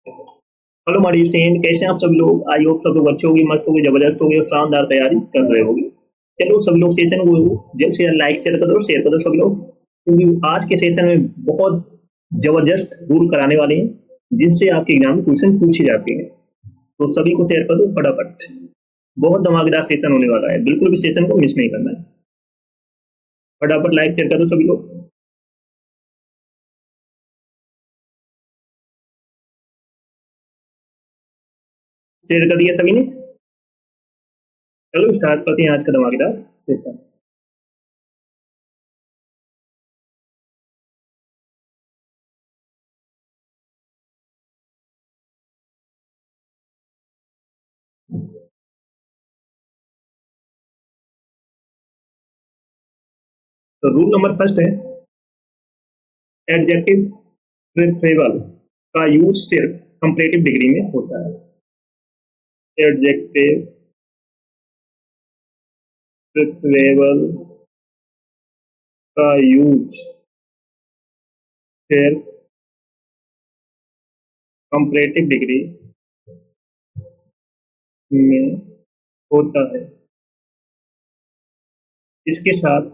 Hello हमारी student, कैसे हैं आप सब लोग? आई होप सब लोग अच्छे होंगे, मस्त होंगे, जबरदस्त होंगे और शानदार तैयारी कर रहे होंगे। चलो सब लोग सेशन को जल्द से जल्द लाइक शेयर कर दो, शेयर कर दो सब लोग, क्योंकि आज के सेशन में बहुत जबरदस्त रूल कराने वाले हैं जिनसे आपके एग्जाम में क्वेश्चन पूछे जाते हैं। तो सभी को शेयर कर दो फटाफट। बहुत धमाकेदार सेशन होने वाला है, बिल्कुल भी सेशन को मिस नहीं करना है। फटाफट लाइक शेयर कर दो सभी लोग। शेयर कर दिया सभी ने? चलो स्टार्ट करते हैं आज का धमाकेदार सेशन। तो रूल नंबर फर्स्ट है, एडजेक्टिव प्रेफरेबल का यूज सिर्फ कंपैरेटिव डिग्री में होता है। एडजेक्टिव प्रेफरेबल का यूज सिर्फ कंपैरेटिव डिग्री में होता है। इसके साथ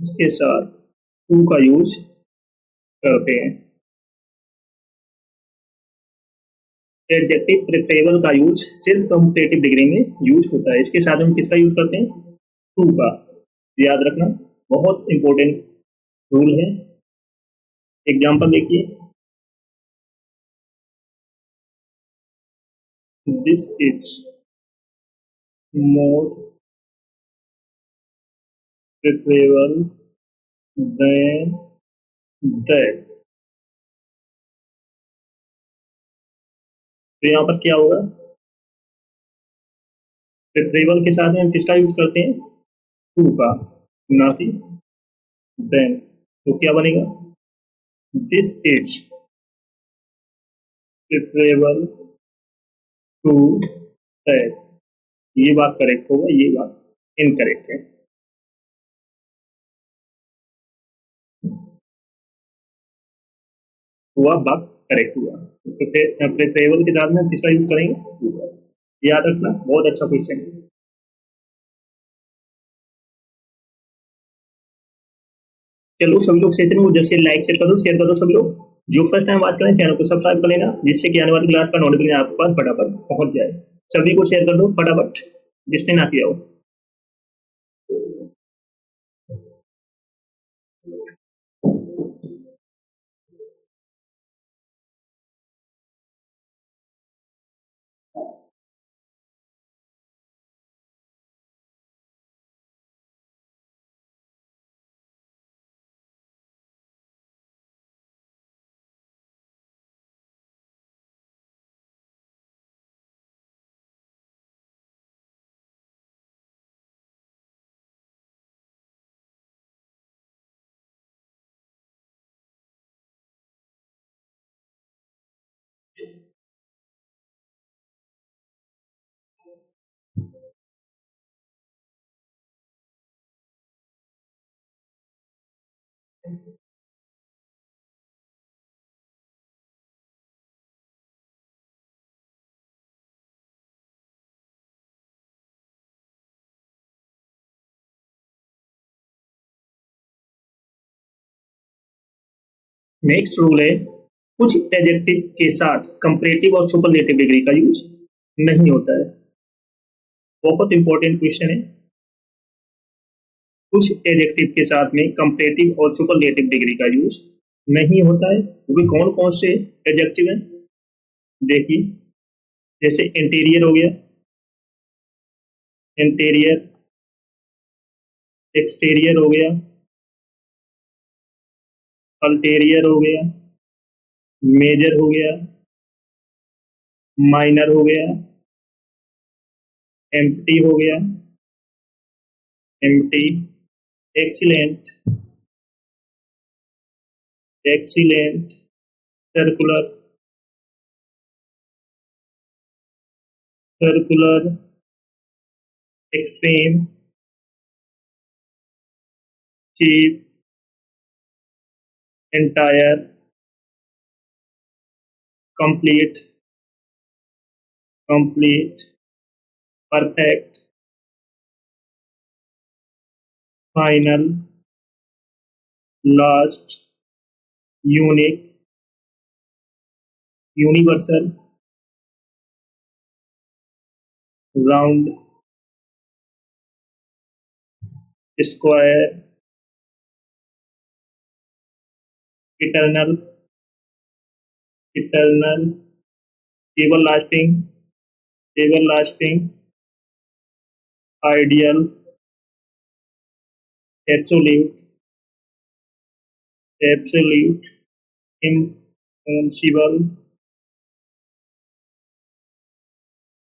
इसके साथ टू का यूज करते हैं। एडजेक्टिव प्रेफरेबल का यूज सिर्फ कंपैरेटिव डिग्री में यूज होता है। इसके साथ हम किसका यूज करते हैं? टू का। याद रखना, बहुत इंपॉर्टेंट रूल है। एग्जाम्पल देखिए, this is more preferable than that. तो यहाँ पर क्या होगा? प्रेफरेबल के साथ में हम किसका यूज करते हैं? टू का, ना कि देन। तो क्या बनेगा? This is preferable to that. ये बात करेक्ट होगा, ये बात इनकरेक्ट है। हुआ बात करेक्ट हुआ। प्रेफरेबल के साथ में हम किसका यूज करेंगे? टू का। याद रखना, बहुत अच्छा क्वेश्चन है। चलो सभी लोग सेशन में जैसे लाइक शेयर कर दो सब लोग। जो फर्स्ट टाइम वॉच करें चैनल को सब्सक्राइब कर लेना, जिससे कि आने वाली क्लास का नोटिफिकेशन आपके पास फटाफट पहुंच जाए। सभी को शेयर कर दो फटाफट, जिसने ना किया हो। नेक्स्ट रूल है, कुछ एडजेक्टिव के साथ कंपैरेटिव और सुपरलेटिव डिग्री का यूज नहीं होता है। बहुत इंपॉर्टेंट क्वेश्चन है। कुछ एडजेक्टिव के साथ में कंपैरेटिव और सुपरलेटिव डिग्री का यूज नहीं होता है। वो भी कौन कौन से एडजेक्टिव हैं? देखिए, जैसे इंटीरियर हो गया, इंटीरियर, एक्सटीरियर हो गया, अल्टेरियर हो गया, मेजर हो गया, माइनर हो गया, एम्प्टी हो गया, empty, excellent, excellent, circular, circular, extreme, cheap, entire, complete, complete, perfect, final, last, unique, universal, round, square, eternal, eternal, everlasting, everlasting, ideal, absolute, absolute, impossible,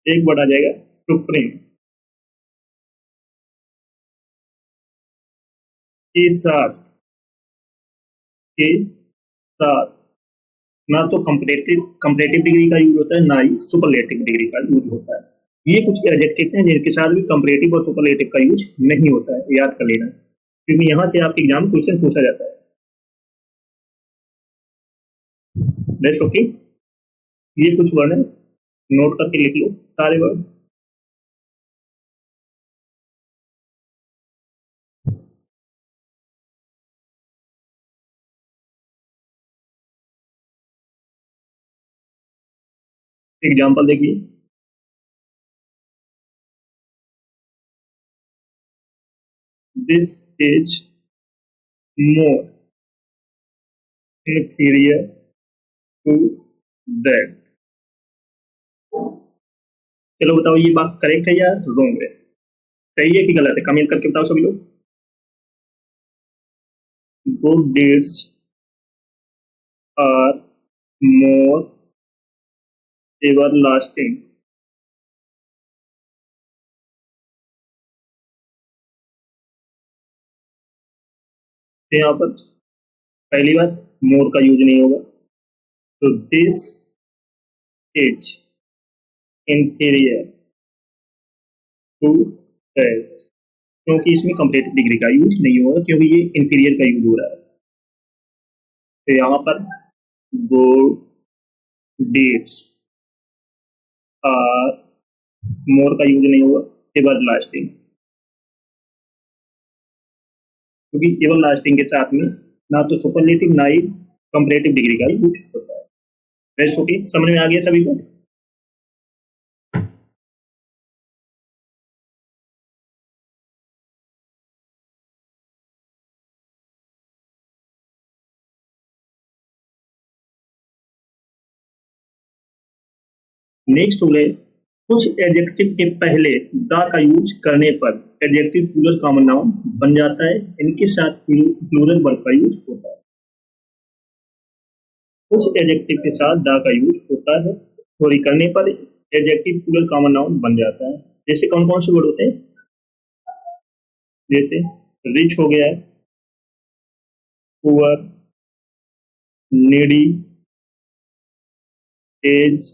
एक वर्ड आ जाएगा सुप्रीम। के साथ, के साथ ना तो कंपैरेटिव कंपैरेटिव डिग्री का यूज होता है, ना ही सुपरलेटिव डिग्री का यूज होता है। ये कुछ एडजेक्टिव हैं जिनके साथ भी कंपैरेटिव और सुपरलेटिव का यूज नहीं होता है, याद कर लेना, क्योंकि यहाँ से आपके एग्जाम क्वेश्चन पूछा जाता है। बेस्ट ओके, ये कुछ वर्ड है, नोट करके लिख लो सारे वर्ड। एग्जाम्पल देखिए, this is more inferior to that। चलो बताओ ये बात करेक्ट है या रॉन्ग है, सही है कि गलत है, कमेंट करके बताओ सभी लोग। Good deeds are more everlasting. तो यहाँ पर पहली बात मोर का यूज नहीं होगा, तो this is inferior to that, क्योंकि इसमें कंपैरेटिव डिग्री का यूज नहीं होगा, क्योंकि ये इंफीरियर का यूज हो रहा है। तो यहाँ पर गुड डीड्स आर मोर का यूज नहीं होगा, एवरलास्टिंग, क्योंकि एवरलास्टिंग के साथ में ना तो सुपरलेटिव ना ही कंपैरेटिव डिग्री का यूज होता है। रेस्ट ओके, समझ में आ गया सभी को। नेक्स्ट हो गए, कुछ एडजेक्टिव के पहले द का यूज करने पर एडजेक्टिव प्लूरल कॉमन नाउन बन जाता है, इनके साथ प्लूरल वर्ब का यूज होता है। कुछ एडजेक्टिव के साथ द का यूज होता है, सॉरी करने पर एडजेक्टिव प्लूरल कॉमन नाउन बन जाता है। जैसे कौन कौन से वर्ड होते हैं, जैसे रिच हो गया है, poor, needy, aged,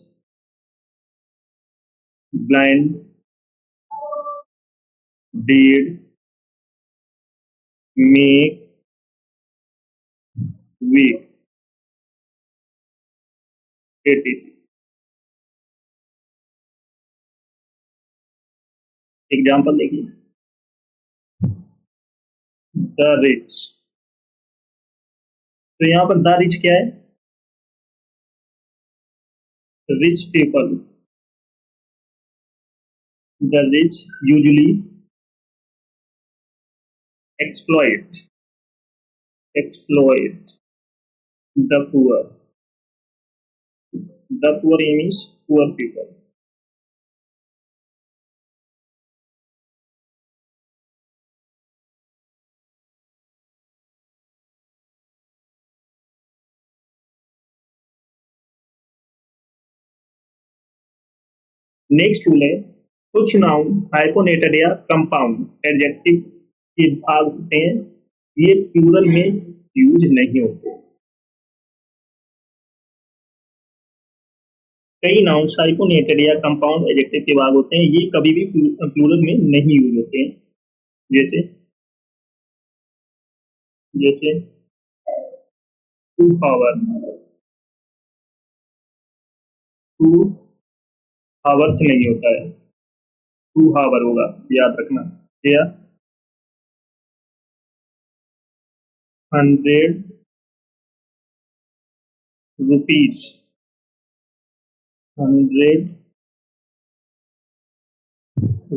blind, dead, meek, weak, etc। Example देखिए, द रिच, तो यहाँ पर द रिच क्या है, rich people, the rich usually exploit, exploit the poor, the poor means poor people। Next rule है, कुछ नाउन हाइपोनेटेड या कंपाउंड एडजेक्टिव के भाग होते हैं, ये प्लूरल में यूज नहीं होते। कई नाउन हाइपोनेटेड या कंपाउंड एडजेक्टिव के भाग होते हैं, ये कभी भी प्लूरल में नहीं यूज होते हैं। जैसे जैसे टू पावर, 2 आवर्स नहीं होता है, 2 आवर होगा, याद रखना। या 100 रुपीज, 100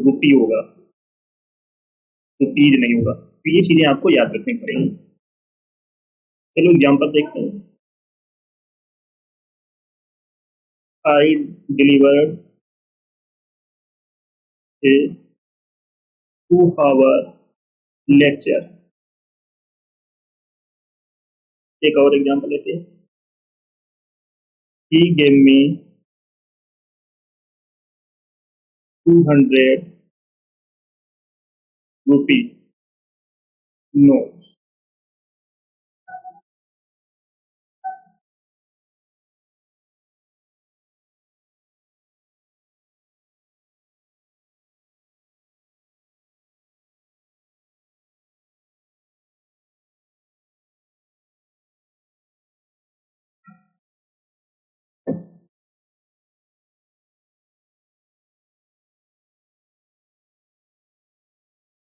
रुपी होगा, रुपीज नहीं होगा। तो ये चीजें आपको याद रखनी पड़ेगी। चलो एग्जाम्पल देखते हैं। I delivered a 2 hour lecture. एक और एग्जाम्पल लेते हैं। He gave me 200 rupee note.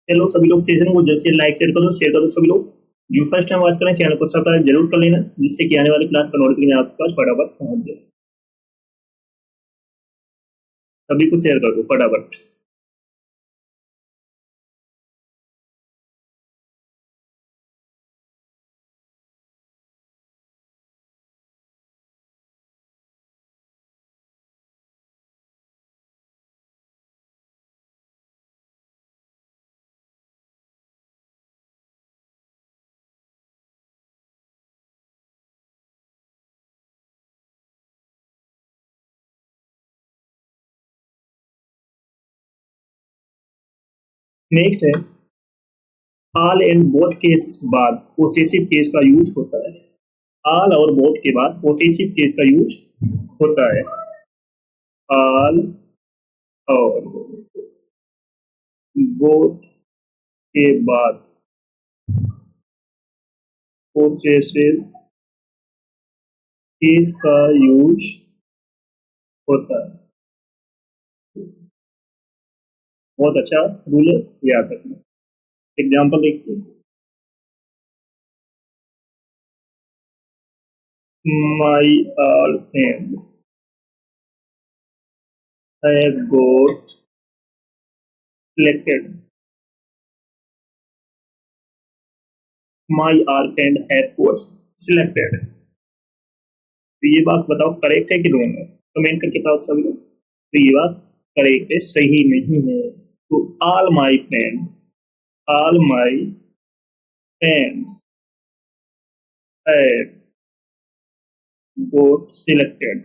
चलो सभी लोग सेशन को जल्द से लाइक शेयर कर दो सभी लोग। जो फर्स्ट टाइम वॉच करें चैनल को सब्सक्राइब जरूर कर लेना, जिससे कि आने वाली क्लास का नोटिफिकेशन आपके पास फटाफट पहुंच जाए। सभी को शेयर कर दो फटाफट। नेक्स्ट है ऑल एंड बोथ केस बाद पोसेसिव केस का यूज होता है। ऑल और बोथ के बाद पोसेसिव केस का यूज होता है। ऑल और बोथ के बाद पोसेसिव केस का यूज होता है। बहुत अच्छा रूल है, याद रखना। एग्जाम्पल देखते हैं। My all friends have got selected. My all friends have got selected. तो ये बात बताओ करेक्ट है कि रॉन्ग है? कमेंट करके बताओ सभी लोग। तो ये बात करेक्ट है, सही नहीं है। तो all my friends have got selected.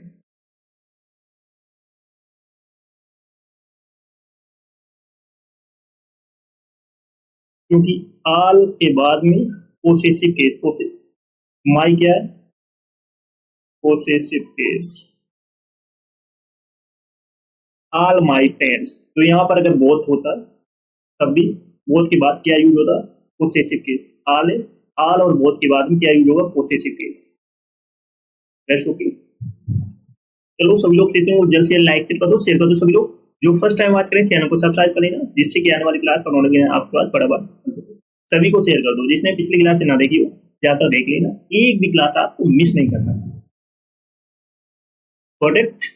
क्योंकि all के बाद में पोसेसिव केस, माई क्या है? Possessive case. All my friends, तो यहाँ पर अगर बोथ होता तब भी बोथ के बाद क्या यूज होता? Possessive case. ऑल है, ऑल और बोथ के बाद में क्या यूज होगा? Possessive case. ओके, चलो सभी लोग सीखते हैं। जल्द से लाइक कर दो, शेयर कर दो सभी लोग। जो फर्स्ट टाइम वॉच करें चैनल को सब्सक्राइब कर लेना, जिससे कि आने वाली क्लास का नोटिफिकेशन आपके पास बराबर। सभी को शेयर कर दो, जिसने पिछली क्लास से ना देखी हो जाकर देख लेना, एक भी क्लास आपको मिस नहीं करना। प्रोडक्ट